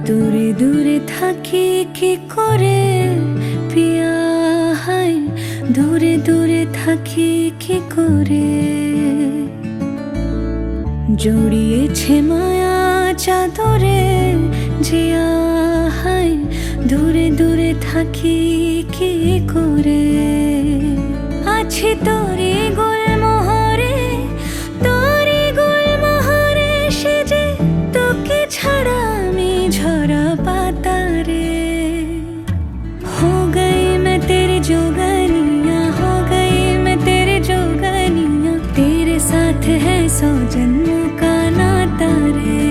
দূরে দূরে থাকি কি করে পিয়া, হাই দূরে দূরে থাকি কি করে। জড়িয়েছে মায়া চাদরে জিয়া, হাই দূরে দূরে থাকি কি করে। আছি তোরে গুলমোহরে, তোরে গুলমোহরে সেজে, তোকে ছাড়া আমি ঝরা পাতারে। हो गई मैं तेरी जोगनिया, हो गई मैं तेरी जोगनिया, तेरे साथ है 100 जन्म का नाता रे।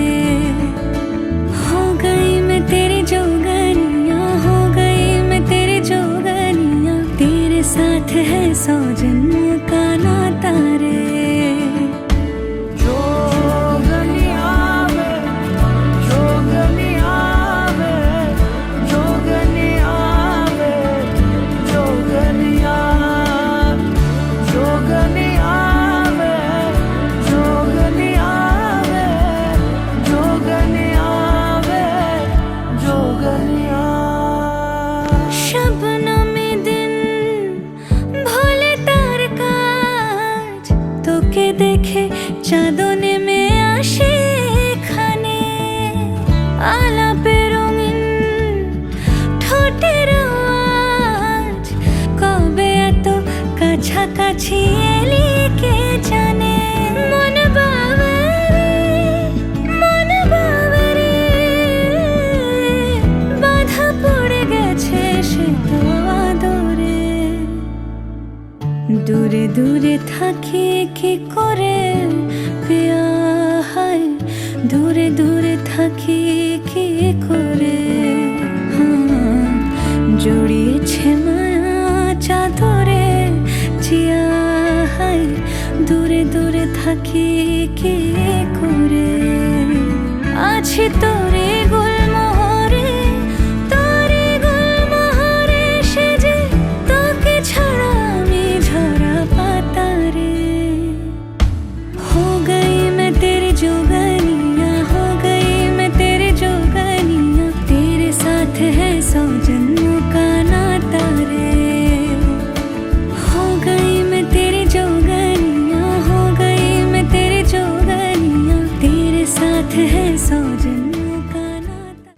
हो गई मैं तेरी जोगनिया, हो गई मैं तेरी जोगनिया, तेरे साथ है 100 जन्म का नाता रे। शबनमी दिन भोले तार काज, তোকে দেখে চাঁদও নেমে আসে এখানে। আলাপে রঙিন ঠোঁটের আওয়াজ, কবে এত কাছাকাছি এলি কে জানে। মন বাবারে, মন বাবারে, বাধা পড়ে গেছে সে তো আদরে। দূরে দূরে থাকি কি করে পিয়া, হাই দূরে দূরে থাকি কি করে। জড়িয়েছে মায়া চাদরে জিয়া, হাই দূরে দূরে থাকি কি করে। আছি তোরে গুলমোহরে, তোরে গুলমোহরে সেজে, তোকে ছাড়া আমি ঝরা পাতারে। हो गई मैं तेरी जोगनिया, हो गई मैं तेरी जोगनिया, तेरे साथ है 100 जन्म का नाता रे। हो गई मैं तेरी जोगनिया, हो गई मैं तेरी जोगनिया, तेरे साथ है 100 जन्म का नाता।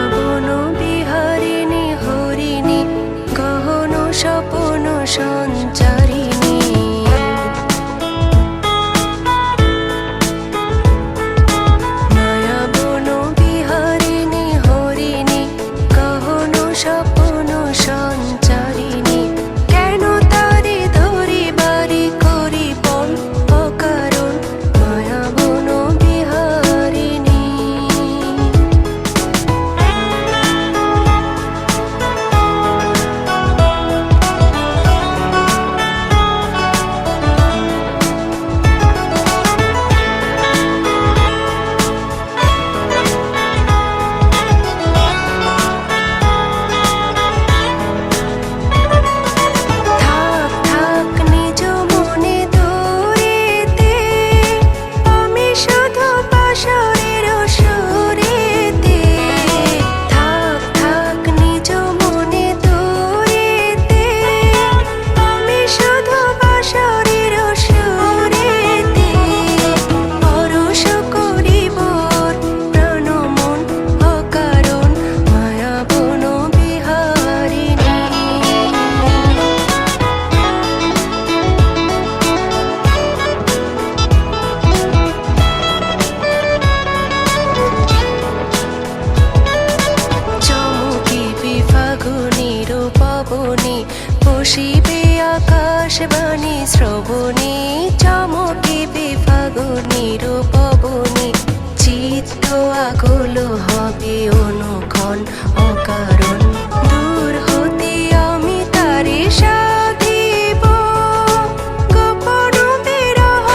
নয়ন বিহারিণী হরিণী, গহন স্বপন সঞ্চারিণী। নয়ন বিহারিণী হরিণী, গহন স্বপন সঞ্চারিণী। কেন তারে ধরি বারি করি বল অকারণ, নয়ন বিহারিণী। থাক থাক নিজ মনে দূরেতে, আমি শুধু বাঁশরের সুরেতে। থাক থাক নিজ মনে দূরেতে, আমি শুধু বাঁশরের সুরেতে। পরশ করিব প্রাণ মন অকারণ, মায়াবন বিহারিণী। চমকিবি ফাগুনির পবনী, বসিবে আকাশবাণী শ্রবণী। চমকিবি ফাগুনির পবনী, চিত্ত আকুল হবে অনুক্ষণ অকারণ। দূর হতে আমি তারে সাধিব, গোপন বিরহ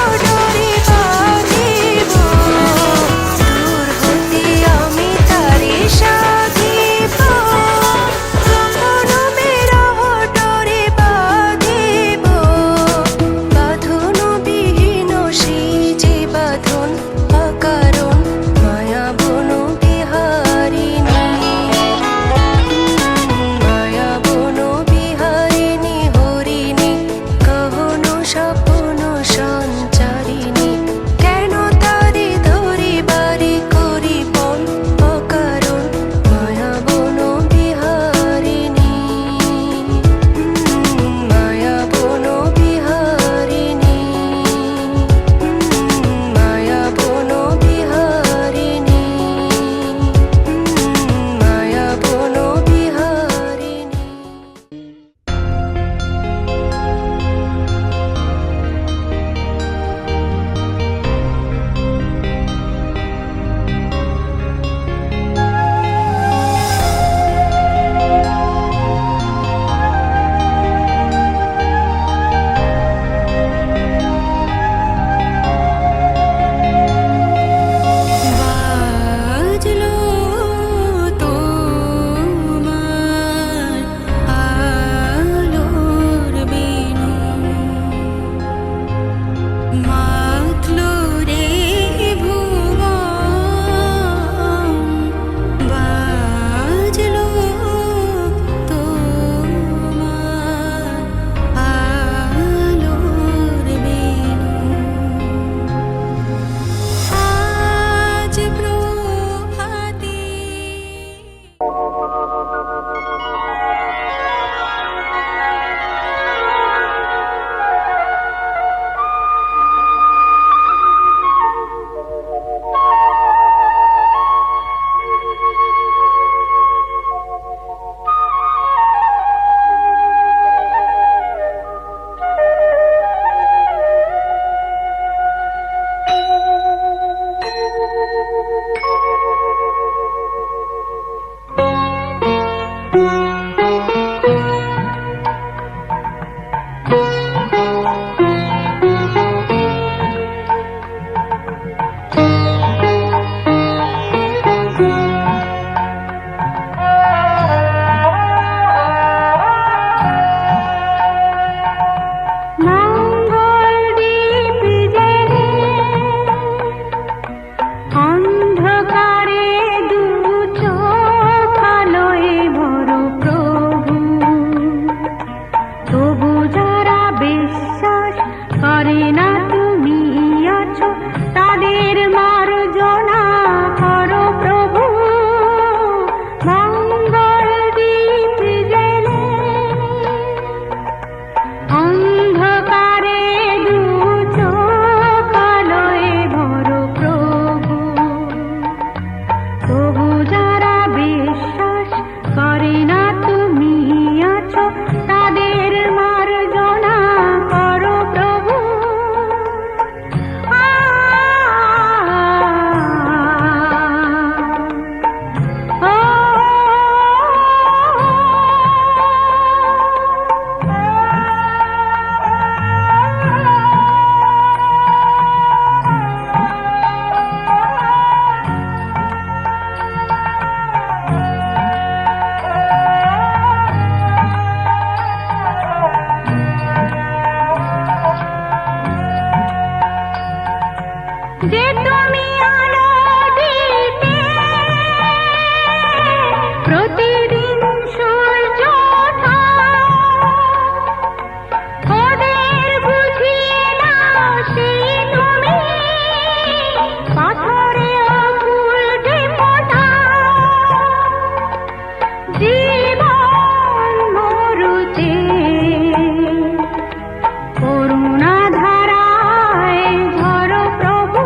যে তুমি আলো দিতে প্রতিদিন সূর্য ওঠা, ওদের বুঝিয়ে নাও সেই তুমি পাথরে ফুল যে ফোটা। জীবন মরুতে করুণা ধারায় ঝরো প্রভু,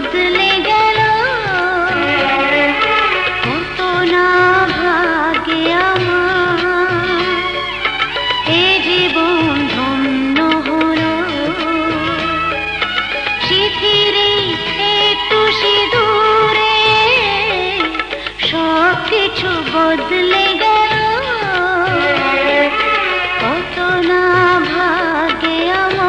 বদলে গেল, কত না ভাগে আমার, এ জীবন ধন্য হলো। শিথিরে একটু সিঁদুরে সব কিছু বদলে গেল, কত না ভাগে আমার।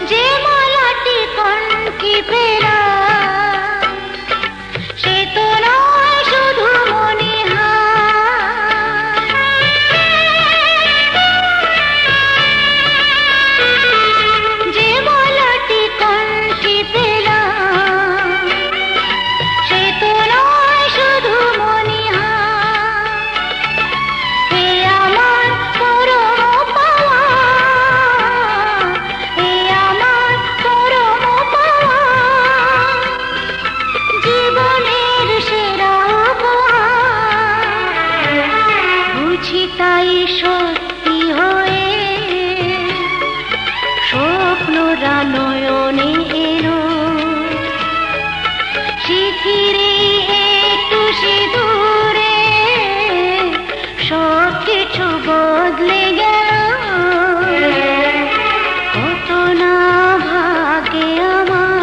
যে মালাটি কণ্ঠে পেলাম, সে তো নয় শুধু মণিহার। যে মালাটি কণ্ঠে পেলাম, সে তো নয় শুধু মণিহার। এ আমার পরম পাওয়া, এ আমার পরম পাওয়া, জীবনের সেরা উপহার। বুঝি তাই সত্যি হয়ে স্বপ্নরা নয়নে এলো, শিথিরে একটু সিঁদুরে সব কিছু বদলে গেল, কত না ভাগে আমার।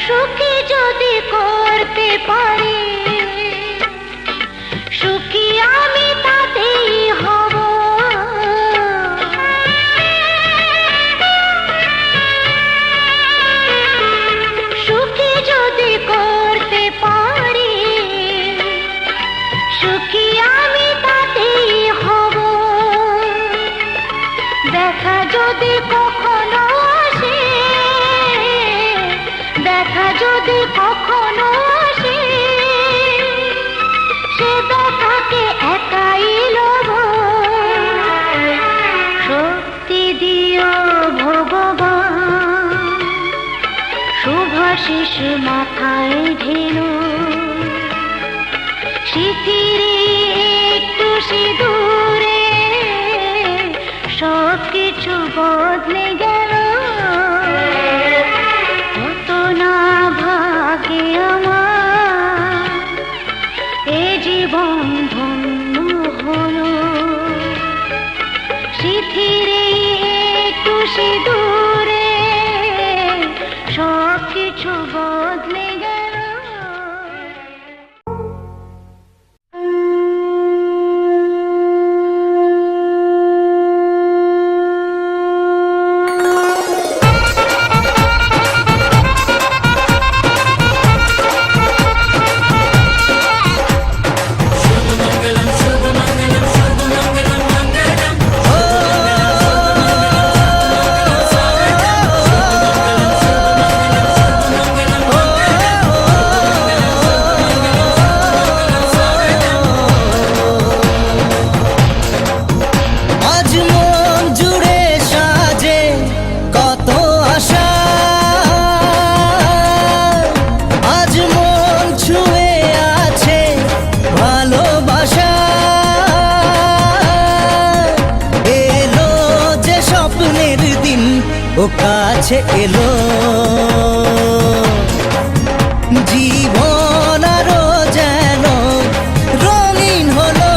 সুখী যদি করতে পারি, সুখী আমি তাতেই হব। সুখী যদি করতে পারি, সুখী আমি তাতেই হব। দেখা যদি কখনো আসে, দেখা যদি কখনো আসে, সে দেখাকে একাই লব। শক্তি দিও ভগবান, শুভাশিস মাথায় ঢেলো, শিথিরে একটু সিঁদুরে সব কিছু বদলে গেল, কত না ভাগে আমার, এ জীবন ধন্য হলো। শিথিরে একটু সিঁদুরে সব কিছু বদলে গেল। ও কাছে এলো, জীবন আরো যেন রঙিন হলো।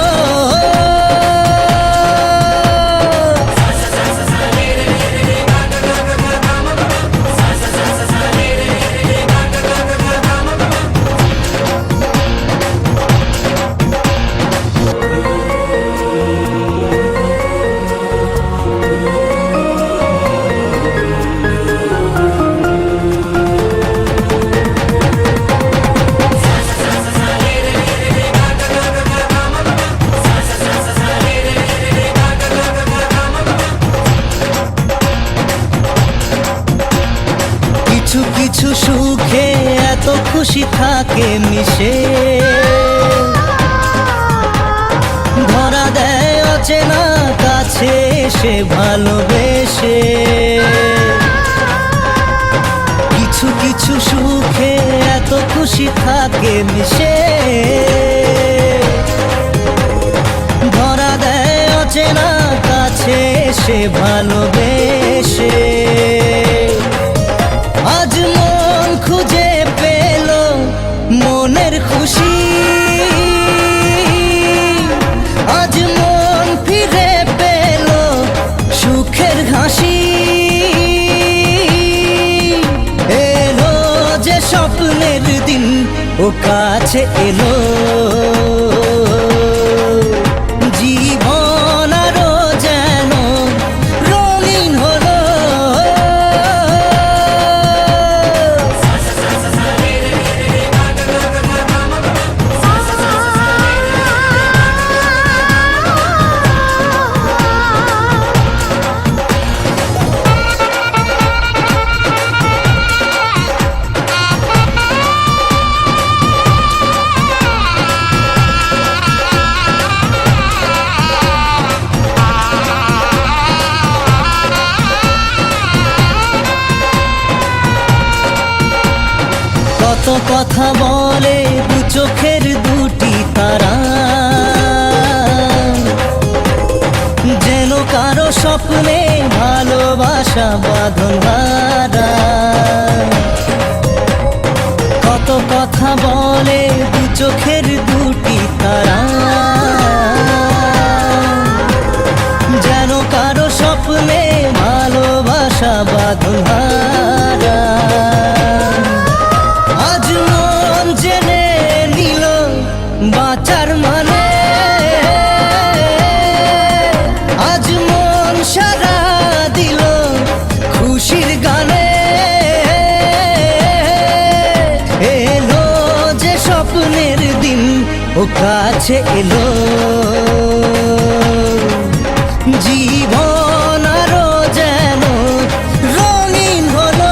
খুশি থাকে মিশে, ধরা দেয় অচেনা কাছে এসে ভালোবেসে। কিছু কিছু সুখে এত খুশি থাকে মিশে, ধরা দেয় অচেনা কাছে এসে ভালোবেসে। আজ মন খুঁজে পেল মনের খুশি, আজ মন ফিরে পেল সুখের হাসি। এলো যে স্বপ্নের দিন ও কাছে এলো, জীবন আরো যেন রঙিন হলো। কত কথা বলে দু চোখের দুটি তারা, যেন কারো স্বপ্নে ভালোবাসা বাঁধন হারা। কত কথা বলে দু চোখের দুটি তারা, যেন কারো স্বপ্নে ভালোবাসা বাঁধন হারা। আজ মন জেনে নিল বাঁচার মানে, আজ মন সারা দিল খুশির গানে। এলো যে স্বপ্নের দিন ও কাছে এলো, জীবন আরো যেন রঙিন হলো।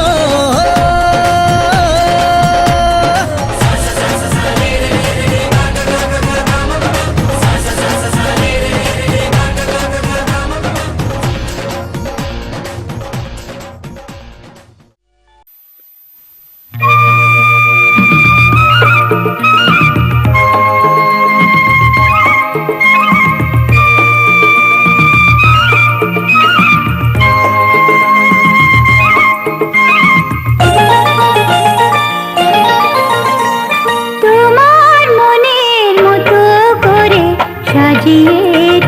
তোমার মনের মতো করে সাজিয়ে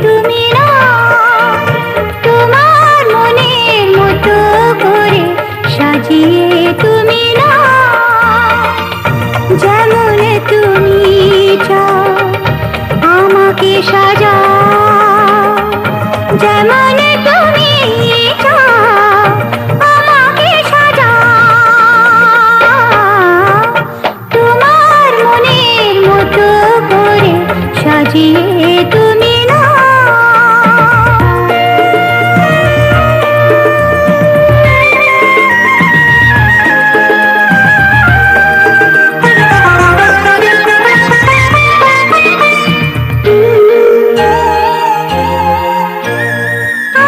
তুমি না, তোমার মনের মতো করে সাজিয়ে তুমি না, যেমন তুমি চাও আমাকে সাজাও, যেমন তুমি চাও আমাকে সাজাও। তোমার মনের মতো করে সাজিয়ে তুমি না।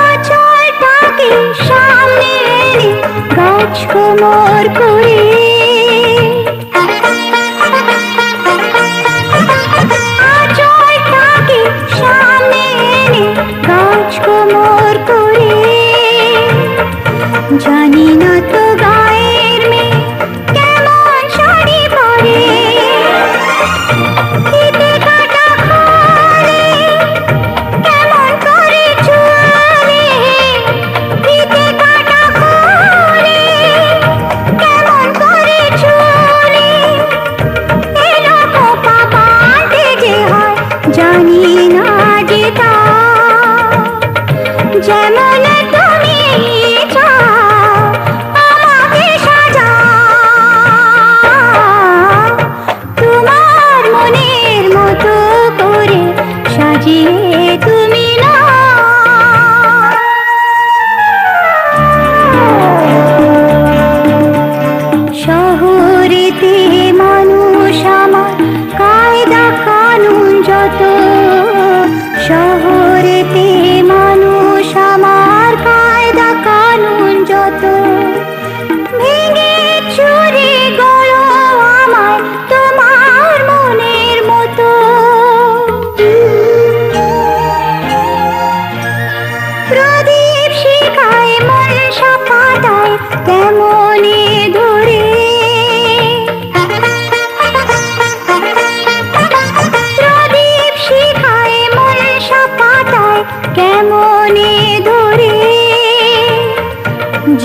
আঁচলটাকে সামনে এনে গাছ কোমর করে, আঁচলটাকে সামনে এনে গাছ কোমর করে, জানি না তো গায়ের মেয়ে কেমন শাড়ি পরে, ফিতে কাটা খড়ে কেমন করে চলে, ফিতে কাটা খড়ে কেমন করে চলে। এলো কোপা বাঁধে যে হয় জানি না যে তা, যেমন তুমি চাও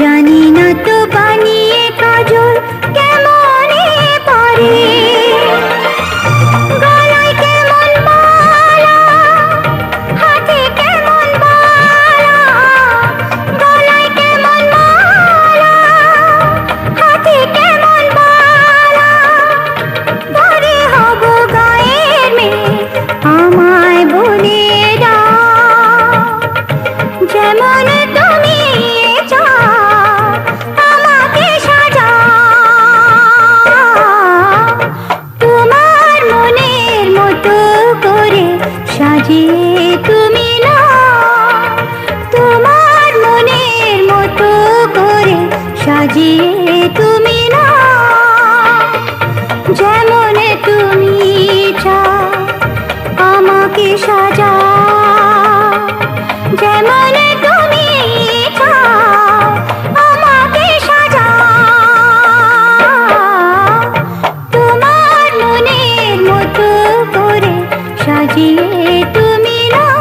জানি না তো বানিয়ে কাজল কেমনে পরে, গলায় কেমন মালা, হাতে কেমন বালা, গলায় কেমন মালা, হাতে কেমন বালা, ধরে হব গায়ের মেয়ে আমায় বলে দাও, যেমন তুমি চাও আমাকে সাজাও, তোমার মনের মতো করে সাজিয়ে তুমি নাও, তোমার মনের মতো করে সাজিয়ে তুমি নাও, যেমন তুমি চাও আমাকে সাজাও, যেমন তুমি চাও আমাকে সাজাও, তোমার মনের মতো করে সাজিয়ে তুমি নাও।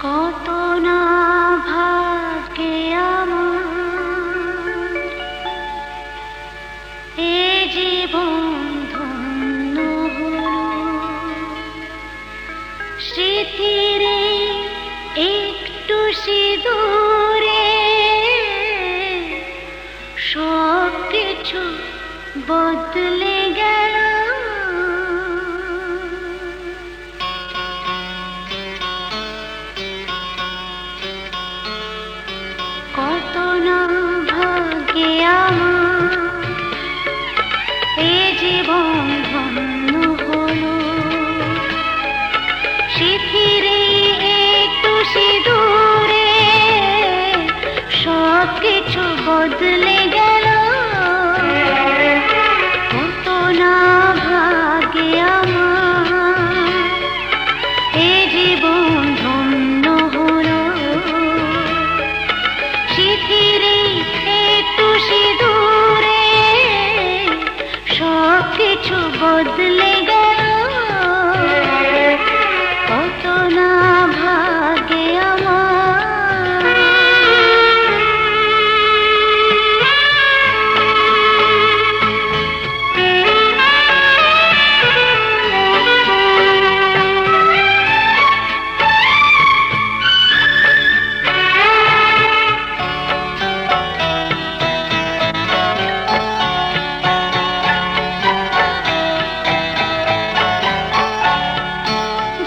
কত না ভাগ্যে আমার এ জীবন ধন্য হলো, স্মৃতির একটু সিঁদুরে সব কিছু বদলে গেল। কত না ভাগ্যে আমার এ জীবন ধন্য হলো, স্মৃতির একটু সিঁদুরে সব কিছু বদলে গেল। কত না ভাগ্যে আমার এ জীবন ধন্য হলো, স্মৃতির একটু সিঁদুরে সব কিছু বদলে গেল। কত না ভাগ্যে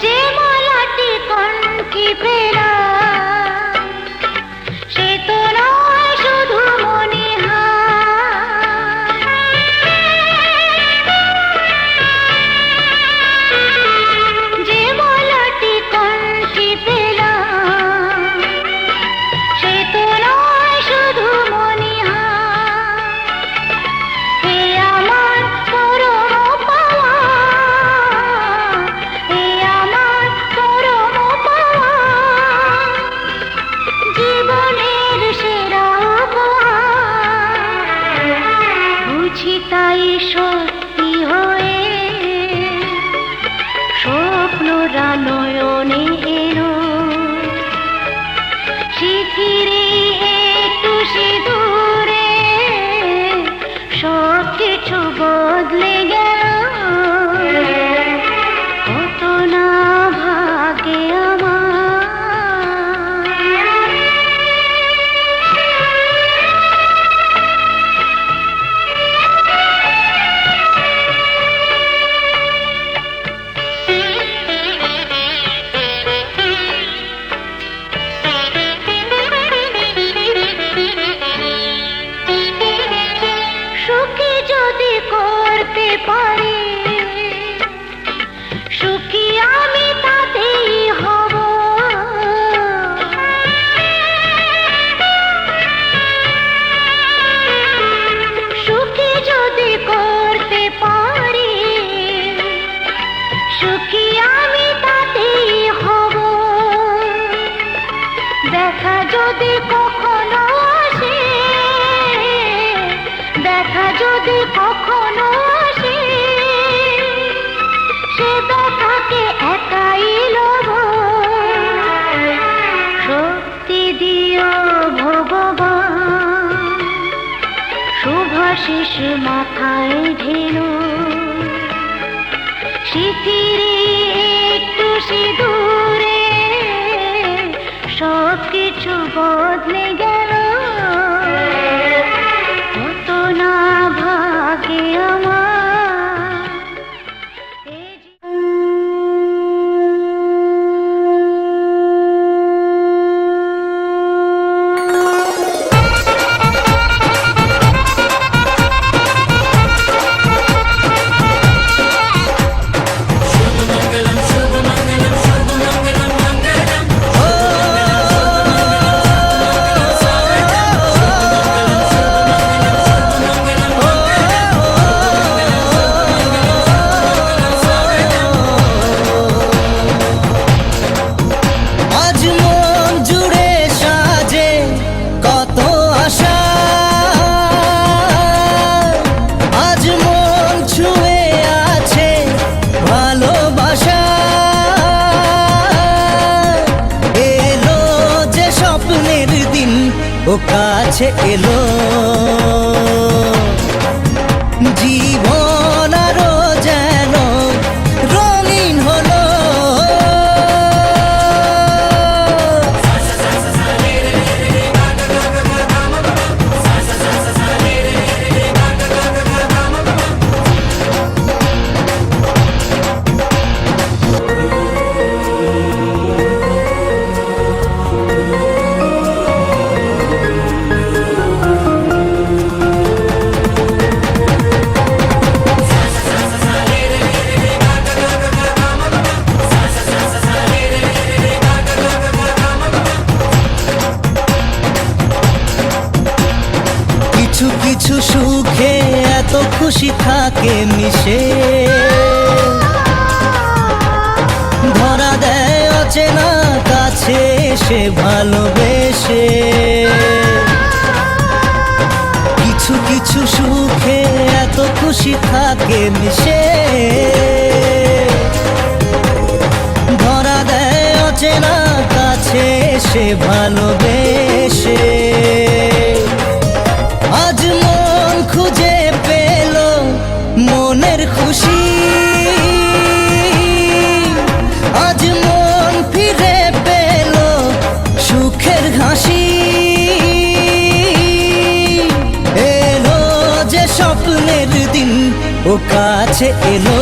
যে মালাটি কণ্ঠে পেলা সে তো নয় শুধু মনে হয়, যে মালাটি কণ্ঠে পেলা সে তো নয় শুধু মনে হয়, এ আমার পরম পাওয়া, এ আমার পরম পাওয়া, জীবনের সেরা উপহার, বুঝি তাই সত্যি হয়ে স্বপ্নরা নয়নে এলো, স্মৃতির একটু সিঁদুরে সব কিছু বদলে গেল। কত না ভাগ্যে সুখী যদি করতে পারি, সুখী আমি তাতেই হব, সুখী যদি করতে পারি, সুখী আমি তাতেই হব, দেখা যদি কখনো আসে, দেখা যদি কখনো আসে, সে দেখাকে একাই লোভ। শক্তি দিও ভগবান, শুভাশিস মাথায় ঢেলো, স্মৃতির একটু সিঁদুরে সব কিছু বদলে গেল। কত না ভাগে আমার এ আজ মন জুড়ে সাজে কত আশা, আজ মন ছুঁয়ে আছে ভালোবাসা। এলো যে স্বপ্নের দিন, ও কাছে এলো, জীবন আরো যেন রঙিন হলো। কিছু কিছু সুখে এত খুশি থাকে মিশে, ধরা দেয় অচেনা কাছে সে ভালোবেসে। কিছু কিছু সুখে এত খুশি থাকে মিশে, ধরা দেয় অচেনা কাছে সে ভালোবেসে। আজ মন খুঁজে পেল মনের খুশি, আজ মন ফিরে পেল সুখের হাসি। এলো যে স্বপ্নের দিন, ও কাছে এলো,